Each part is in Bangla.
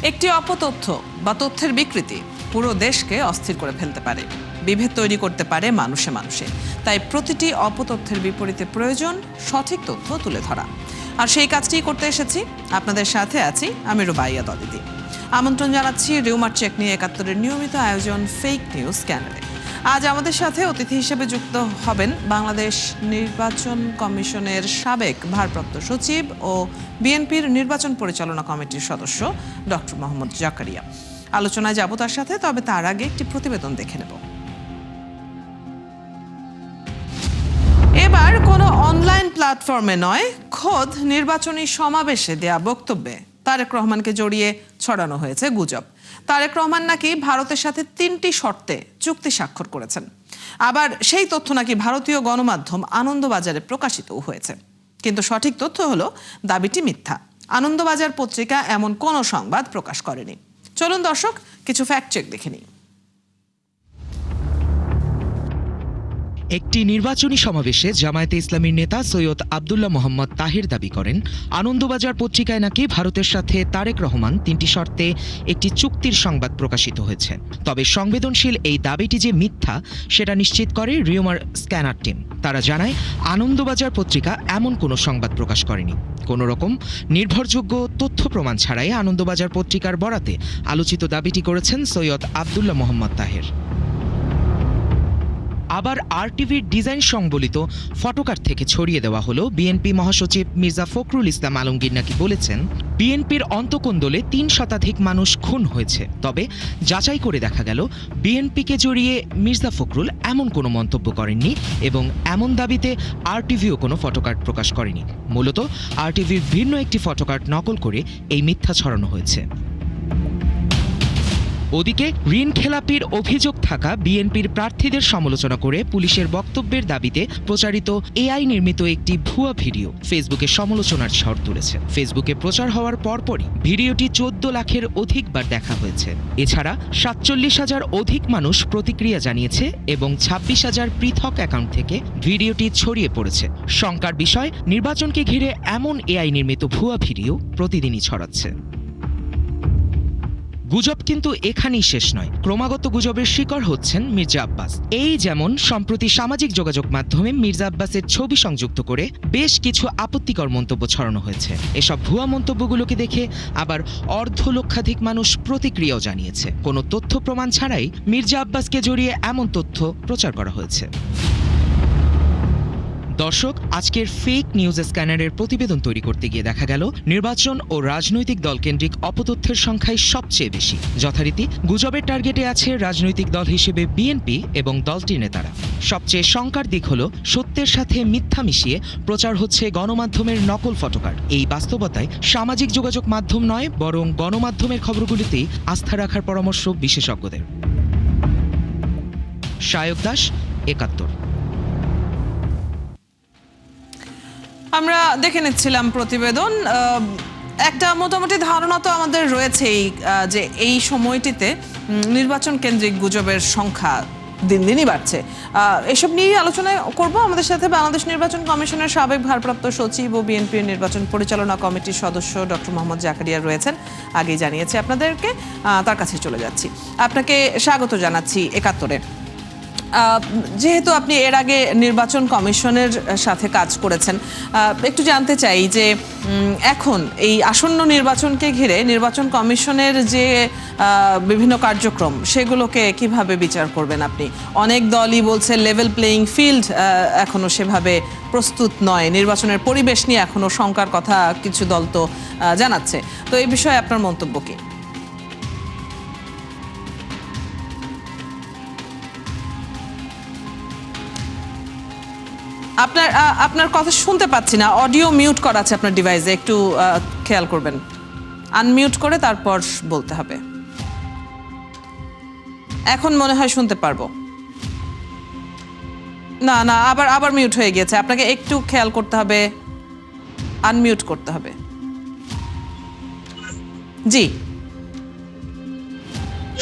একটি অপতথ্য বা তথ্যের বিকৃতি পুরো দেশকে অস্থির করে ফেলতে পারে, বিভেদ তৈরি করতে পারে মানুষে মানুষে। তাই প্রতিটি অপতথ্যের বিপরীতে প্রয়োজন সঠিক তথ্য তুলে ধরা। আর সেই কাজটিই করতে এসেছি। আপনাদের সাথে আছি আমি রুবাইয়া দলিদি। আমন্ত্রণ জানাচ্ছি রিউমার চেক নিয়ে ৭১-এর নিয়মিত আয়োজন ফেক নিউজ স্ক্যানারে। আজ আমাদের সাথে অতিথি হিসেবে যুক্ত হবেন বাংলাদেশ নির্বাচন কমিশনের সাবেক ভারপ্রাপ্ত সচিব ও বিএনপির নির্বাচন পরিচালনা কমিটির সদস্য ডক্টর মোহাম্মদ জাকারিয়া। আলোচনায় যাব তার সাথে, তবে তার আগে একটি প্রতিবেদন দেখে নেব। এবার কোনো অনলাইন প্ল্যাটফর্মে নয়, খোদ নির্বাচনী সমাবেশে দেয়া বক্তব্যে তারেক রহমানকে জড়িয়ে ছড়ানো হয়েছে গুজব। তারেক রহমান নাকি ভারতের সাথে ৩টি শর্তে চুক্তি স্বাক্ষর করেছেন। আবার সেই তথ্য নাকি ভারতীয় গণমাধ্যম আনন্দবাজারে প্রকাশিতও হয়েছে। কিন্তু সঠিক তথ্য হলো দাবিটি মিথ্যা। আনন্দবাজার পত্রিকা এমন কোনো সংবাদ প্রকাশ করেনি। চলুন দর্শক, কিছু ফ্যাক্ট চেক দেখে নিই। একটি নির্বাচনী সমাবেশে জামায়াতে ইসলামীর নেতা সৈয়দ আব্দুল্লাহ মোহাম্মদ তাহির দাবি করেন, আনন্দবাজার পত্রিকায় নাকি ভারতের সাথে তারেক রহমান ৩টি শর্তে একটি চুক্তির সংবাদ প্রকাশিত হয়েছে। তবে সংবেদনশীল এই দাবিটি যে মিথ্যা সেটা নিশ্চিত করে রিউমার স্ক্যানার টিম। তারা জানায়, আনন্দবাজার পত্রিকা এমন কোনো সংবাদ প্রকাশ করেনি। কোনো রকম নির্ভরযোগ্য তথ্য প্রমাণ ছাড়াই আনন্দবাজার পত্রিকার বরাতে আলোচিত দাবিটি করেছেন সৈয়দ আব্দুল্লাহ মোহাম্মদ তাহের। আবার আরটিভির ডিজাইন সংবলিত ফটোকার্ড থেকে ছড়িয়ে দেওয়া হলো বিএনপি মহাসচিব মির্জা ফখরুল ইসলাম আলমগীর নাকি বলেছেন, বিএনপির অন্তকোন্দলে ৩ শতাধিক মানুষ খুন হয়েছে। তবে যাচাই করে দেখা গেল বিএনপিকে জড়িয়ে মির্জা ফখরুল এমন কোনো মন্তব্য করেননি এবং এমন দাবিতে আরটিভিও কোনো ফটোকার্ড প্রকাশ করেনি। মূলত আরটিভির ভিন্ন একটি ফটোকার্ড নকল করে এই মিথ্যা ছড়ানো হয়েছে। ওদিকে ঋণ খেলাপির অভিযোগ থাকা বিএনপির প্রার্থীদের সমালোচনা করে পুলিশের বক্তব্যের দাবিতে প্রচারিত এআই নির্মিত একটি ভুয়া ভিডিও ফেসবুকে সমালোচনার ঝড় তুলেছে। ফেসবুকে প্রচার হওয়ার পরপরই ভিডিওটি ১৪ লাখের অধিকবার দেখা হয়েছে। এছাড়া ৪৭,০০০ অধিক মানুষ প্রতিক্রিয়া জানিয়েছে এবং ২৬,০০০ পৃথক অ্যাকাউন্ট থেকে ভিডিওটি ছড়িয়ে পড়েছে। শঙ্কার বিষয়, নির্বাচনকে ঘিরে এমন এআই নির্মিত ভুয়া ভিডিও প্রতিদিনই ছড়াচ্ছে। গুজব কিন্তু এখানেই শেষ নয়। ক্রমাগত গুজবের শিকার হচ্ছেন মির্জা আব্বাস। এই যেমন সম্প্রতি সামাজিক যোগাযোগ মাধ্যমে মির্জা আব্বাসের ছবি সংযুক্ত করে বেশ কিছু আপত্তিকর মন্তব্য ছড়ানো হয়েছে। এসব ভুয়া মন্তব্যগুলোকে দেখে আবার অর্ধলক্ষাধিক মানুষ প্রতিক্রিয়াও জানিয়েছে। কোনো তথ্য প্রমাণ ছাড়াই মির্জা আব্বাসকে জড়িয়ে এমন তথ্য প্রচার করা হয়েছে। দর্শক, আজকের ফেক নিউজ স্ক্যানারের প্রতিবেদন তৈরি করতে গিয়ে দেখা গেল নির্বাচন ও রাজনৈতিক দলকেন্দ্রিক অপতথ্যের সংখ্যায় সবচেয়ে বেশি। যথারীতি গুজবের টার্গেটে আছে রাজনৈতিক দল হিসেবে বিএনপি এবং দলটির নেতারা। সবচেয়ে শঙ্কার দিক হলো সত্যের সাথে মিথ্যা মিশিয়ে প্রচার হচ্ছে গণমাধ্যমের নকল ফটোকার্ড। এই বাস্তবতায় সামাজিক যোগাযোগ মাধ্যম নয়, বরং গণমাধ্যমের খবরগুলিতেই আস্থা রাখার পরামর্শ বিশেষজ্ঞদের। শায়ক দাস, ৭১। আমরা দেখে নিচ্ছিলাম প্রতিবেদন। একটা মোটামুটি ধারণা তো আমাদের রয়েছেই যে এই সময়টিতে নির্বাচন কেন্দ্রিক গুজবের সংখ্যা দিন দিনই বাড়ছে। এসব নিয়ে আলোচনা করব। আমাদের সাথে বাংলাদেশ নির্বাচন কমিশনের সাবেক ভারপ্রাপ্ত সচিব ও বিএনপির নির্বাচন পরিচালনা কমিটির সদস্য ডক্টর মোহাম্মদ জাকারিয়া রয়েছেন। আগেই জানিয়েছি আপনাদেরকে, তার কাছে চলে যাচ্ছি। আপনাকে স্বাগত জানাচ্ছি ৭১-এ। যেহেতু আপনি এর আগে নির্বাচন কমিশনের সাথে কাজ করেছেন, একটু জানতে চাই যে এখন এই আসন্ন নির্বাচনকে ঘিরে নির্বাচন কমিশনের যে বিভিন্ন কার্যক্রম সেগুলোকে কিভাবে বিচার করবেন আপনি? অনেক দলই বলছে লেভেল প্লেয়িং ফিল্ড এখনো সেভাবে প্রস্তুত নয়, নির্বাচনের পরিবেশ নিয়ে এখনো শঙ্কার কথা কিছু দল তো জানাচ্ছে। তো এই বিষয়ে আপনার মন্তব্য কি? আপনার কথা শুনতে পাচ্ছি না, অডিও মিউট করা আছে আপনার ডিভাইসে, একটু খেয়াল করবেন। আনমিউট করে তারপর বলতে হবে। এখন মনে হয় শুনতে পারবো। না না, আবার মিউট হয়ে গেছে। আপনাকে একটু খেয়াল করতে হবে, আনমিউট করতে হবে। জি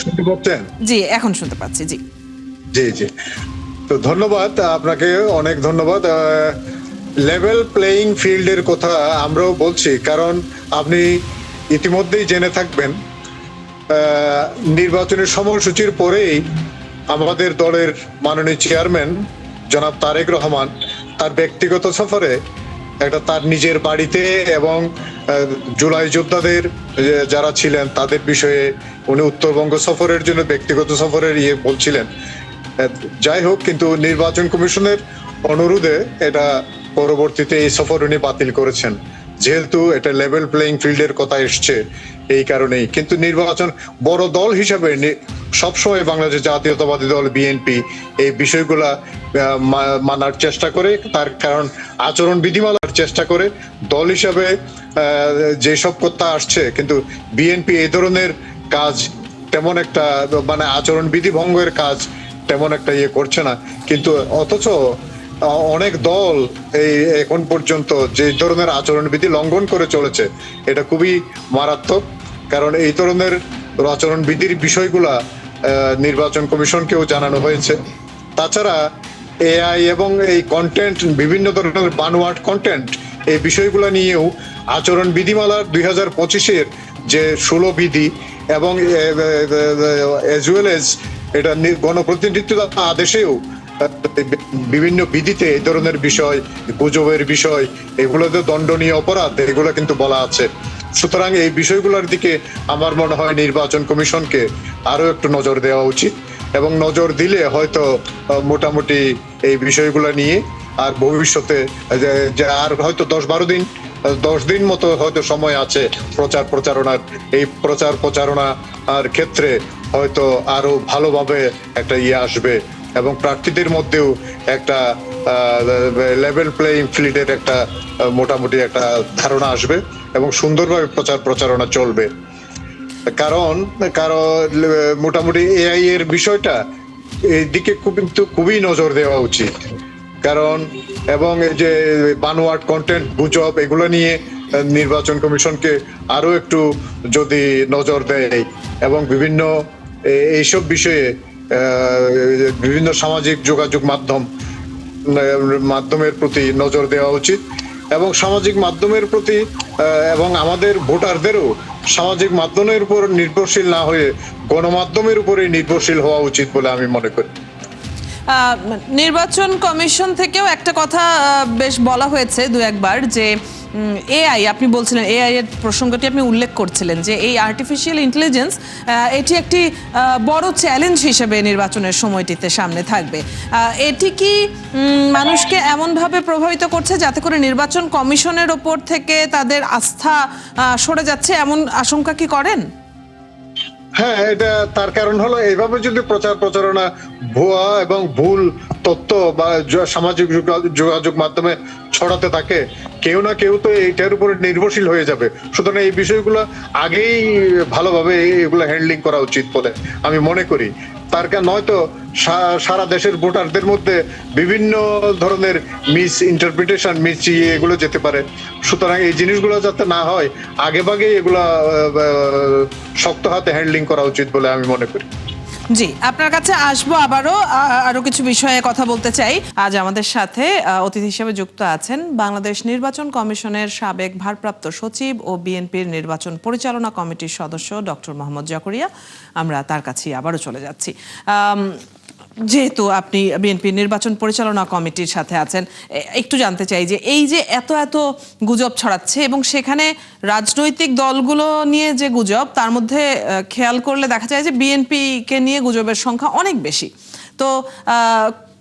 শুনতে পাচ্ছেন? জি, এখন শুনতে পাচ্ছি। জি জি জি, তো ধন্যবাদ আপনাকে, অনেক ধন্যবাদ। লেভেল প্লেয়িং ফিল্ডের কথা আমরাও বলছি, কারণ আপনি ইতিমধ্যেই জেনে থাকবেন নির্বাচনের সময়সূচির পরেই আমাদের দলের মাননীয় চেয়ারম্যান জনাব তারেক রহমান তার ব্যক্তিগত সফরে তার নিজের বাড়িতে এবং জুলাই যোদ্ধাদের যারা ছিলেন তাদের বিষয়ে উনি উত্তরবঙ্গ সফরের জন্য ব্যক্তিগত সফরের বলছিলেন। যাই হোক, কিন্তু নির্বাচন কমিশনের অনুরোধে এটা পরবর্তীতে এই সফর উনি বাতিল করেছেন, যেহেতু এটা লেভেল প্লেইং ফিল্ডের কথা এসছে এই কারণেই। কিন্তু নির্বাচন বড় দল হিসাবে সবসময় বাংলাদেশ জাতীয়তাবাদী দল বিএনপি এই বিষয়গুলা মানার চেষ্টা করে, তার কারণ আচরণ বিধিমালার চেষ্টা করে দল হিসাবে যেসব কথা আসছে, কিন্তু বিএনপি এই ধরনের কাজ তেমন একটা মানে আচরণ বিধি ভঙ্গের কাজ তেমন একটা করছে না। কিন্তু অথচ অনেক দল এই এখন পর্যন্ত যে ধরনের আচরণবিধি লঙ্ঘন করে চলেছে এটা খুবই মারাত্মক। কারণ এই ধরনের আচরণবিধির বিষয়গুলা নির্বাচন কমিশনকেও জানানো হয়েছে। তাছাড়া এআই এবং এই কন্টেন্ট, বিভিন্ন ধরনের বানোয়াট কন্টেন্ট, এই বিষয়গুলো নিয়েও আচরণ বিধিমালার 2025-এর যে 16 বিধি এবং এজ ওয়েল এজ এটা গণপ্রতিনিধিত্ব আদেশেও বিভিন্ন বিধিতে এই ধরনের বিষয়, গুজবের বিষয়, এগুলোতে দণ্ডনীয় অপরাধ, এগুলো কিন্তু বলা আছে। সুতরাং এই বিষয়গুলোর দিকে আমার মনে হয় নির্বাচন কমিশনকে আরো একটু নজর দেওয়া উচিত, এবং নজর দিলে হয়তো মোটামুটি এই বিষয়গুলো নিয়ে আর ভবিষ্যতে আর হয়তো 10 দিন মতো হয়তো সময় আছে প্রচারণার। এই প্রচারণার ক্ষেত্রে হয়তো আরো ভালোভাবে একটা আসবে এবং প্রার্থীদের মধ্যেও একটা লেভেল প্লেইং ফিল্ডের একটা মোটামুটি একটা ধারণা আসবে এবং সুন্দরভাবে প্রচারণা চলবে। কারণ মোটামুটি এআই এর বিষয়টা এই দিকে খুবই নজর দেওয়া উচিত। কারণ এবং এই যে বানোয়াট কন্টেন্ট, গুজব, এগুলো নিয়ে নির্বাচন কমিশনকে আরো একটু যদি নজর দেয় এবং বিভিন্ন এইসব বিষয়ে বিভিন্ন সামাজিক যোগাযোগ মাধ্যমের প্রতি নজর দেওয়া উচিত, এবং সামাজিক মাধ্যমের প্রতি এবং আমাদের ভোটারদেরও সামাজিক মাধ্যমের উপর নির্ভরশীল না হয়ে গণমাধ্যমের উপরে নির্ভরশীল হওয়া উচিত বলে আমি মনে করি। নির্বাচন কমিশন থেকেও একটা কথা বেশ বলা হয়েছে দু একবার, যে এআই, আপনি বলছিলেন এআই এর প্রসঙ্গটি আপনি উল্লেখ করছিলেন, যে এই আর্টিফিশিয়াল ইন্টেলিজেন্স এটি একটি বড় চ্যালেঞ্জ হিসেবে নির্বাচনের সময়টিতে সামনে থাকবে। এটি কি মানুষকে এমনভাবে প্রভাবিত করছে যাতে করে নির্বাচন কমিশনের ওপর থেকে তাদের আস্থা সরে যাচ্ছে, এমন আশঙ্কা কি করেন? হ্যাঁ, এটা তার কারণ হলো এইভাবে যদি প্রচারণা ভুয়া এবং ভুল তথ্য বা সামাজিক যোগাযোগ মাধ্যমে ছড়াতে থাকে, কেউ না কেউ তো এটার উপরে নির্ভরশীল হয়ে যাবে। সুতরাং এই বিষয়গুলো আগেই ভালোভাবে এগুলো হ্যান্ডলিং করা উচিত বলে আমি মনে করি। তার কারণ নয়তো সারা দেশের ভোটারদের মধ্যে বিভিন্ন ধরনের মিস ইন্টারপ্রিটেশন, এগুলো যেতে পারে। সুতরাং এই জিনিসগুলো যাতে না হয়, আগে ভাগে এগুলা শক্ত হাতে হ্যান্ডলিং করা উচিত বলে আমি মনে করি। জি, আপনার কাছে আসবো আরো কিছু বিষয়ে কথা বলতে চাই। আজ আমাদের সাথে অতিথি হিসেবে যুক্ত আছেন বাংলাদেশ নির্বাচন কমিশনের সাবেক ভারপ্রাপ্ত সচিব ও বিএনপির নির্বাচন পরিচালনা কমিটির সদস্য ডক্টর মোহাম্মদ জাকরিয়া। আমরা তার কাছেই আবারও চলে যাচ্ছি। যেহেতু আপনি বিএনপি নির্বাচন পরিচালনা কমিটির সাথে আছেন, একটু জানতে চাই যে এই যে এত গুজব ছড়াচ্ছে এবং সেখানে রাজনৈতিক দলগুলো নিয়ে যে গুজব, তার মধ্যে খেয়াল করলে দেখা যায় যে বিএনপিকে নিয়ে গুজবের সংখ্যা অনেক বেশি। তো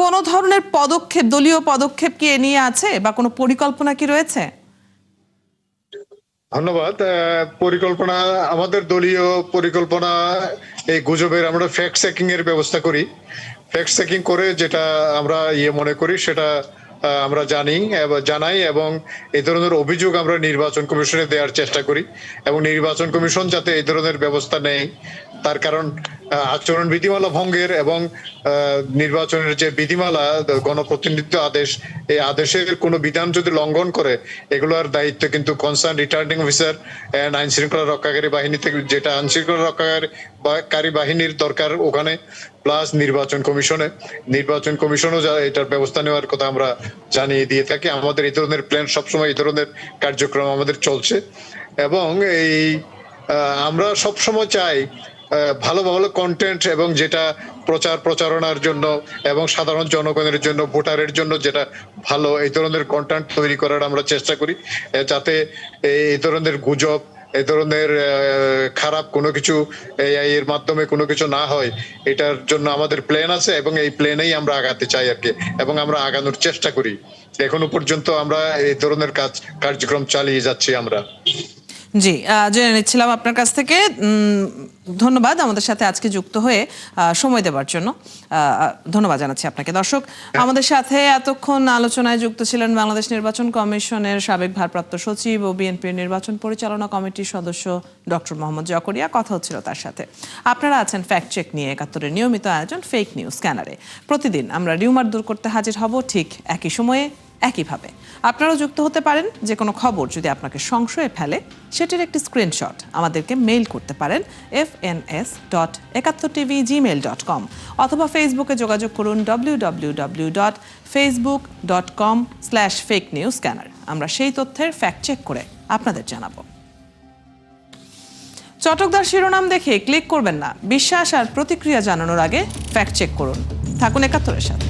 কোনো ধরনের পদক্ষেপ, দলীয় পদক্ষেপ কি এ নিয়ে আছে বা কোনো পরিকল্পনা কি রয়েছে? ধন্যবাদ। পরিকল্পনা, আমাদের দলীয় পরিকল্পনা, এই গুজবের আমরা ফ্যাক্ট চেকিং এর ব্যবস্থা করি। ফ্যাক্ট চেকিং করে যেটা আমরা মনে করি সেটা আমরা জানাই এবং এই ধরনের অভিযোগ আমরা নির্বাচন কমিশনে দেওয়ার চেষ্টা করি, এবং নির্বাচন কমিশন যাতে এই ধরনের ব্যবস্থা নেয়। তার কারণ আচরণ বিধিমালা ভঙ্গের এবং নির্বাচনের যে বিধিমালা, গণপ্রতিনিধিত্ব আদেশ, এই আদেশের কোনো বিধান যদি লঙ্ঘন করে, এগুলোর দায়িত্ব কিন্তু কনসার্ন রিটার্নিং অফিসার এন্ড আইন শৃঙ্খলা রক্ষাকারী বাহিনী থেকে, যেটা আইন শৃঙ্খলা রক্ষাকারী বাহিনীর দরকার ওখানে, প্লাস নির্বাচন কমিশনও এটার ব্যবস্থা নেওয়ার কথা আমরা জানিয়ে দিয়ে থাকি। আমাদের এই ধরনের প্ল্যান সবসময়, এই ধরনের কার্যক্রম আমাদের চলছে, এবং এই আমরা সবসময় চাই ভালো ভালো কন্টেন্ট এবং যেটা প্রচারণার জন্য এবং সাধারণ জনগণের জন্য, ভোটারের জন্য যেটা ভালো, এই ধরনের কন্টেন্ট তৈরি করার আমরা চেষ্টা করি, যাতে এই ধরনের গুজব, এই ধরনের খারাপ কোনো কিছু এআই এর মাধ্যমে কোনো কিছু না হয়। এটার জন্য আমাদের প্ল্যান আছে এবং এই প্ল্যানেই আমরা আগাতে চাই আর কি, এবং আমরা আগানোর চেষ্টা করি। এখনো পর্যন্ত আমরা এই ধরনের কার্যক্রম চালিয়ে যাচ্ছি আমরা। জি, জেনে নিচ্ছিলাম আপনার কাছ থেকে। ধন্যবাদ আমাদের সাথে আজকে যুক্ত হয়ে সময় দেওয়ার জন্য। ধন্যবাদ জানাচ্ছি আপনাকে। দর্শক, আমাদের সাথে এতক্ষণ আলোচনায় যুক্ত ছিলেন বাংলাদেশ নির্বাচন কমিশনের সাবেক ভারপ্রাপ্ত সচিব ও বিএনপির নির্বাচন পরিচালনা কমিটির সদস্য ডক্টর মোহাম্মদ জকরিয়া। কথা হচ্ছিল তার সাথে। আপনারা আছেন ফ্যাক্ট চেক নিয়ে ৭১-এর নিয়মিত আয়োজন ফেক নিউজ স্ক্যানারে। প্রতিদিন আমরা রিউমার দূর করতে হাজির হব ঠিক একই সময়ে, একইভাবে। আপনারাও যুক্ত হতে পারেন। যে কোনো খবর যদি আপনাকে সংশয়ে ফেলে, সেটির একটি স্ক্রিনশট আমাদেরকে মেইল করতে পারেন fns.71tv@gmail.com অথবা ফেসবুকে যোগাযোগ করুন www.facebook.com/fakenewscanner। আমরা সেই তথ্যের ফ্যাক্ট চেক করে আপনাদের জানাবো। চটকদার শিরোনাম দেখে ক্লিক করবেন না। বিশ্বাস আর প্রতিক্রিয়া জানানোর আগে ফ্যাক্ট চেক করুন। থাকুন ৭১-এর সাথে।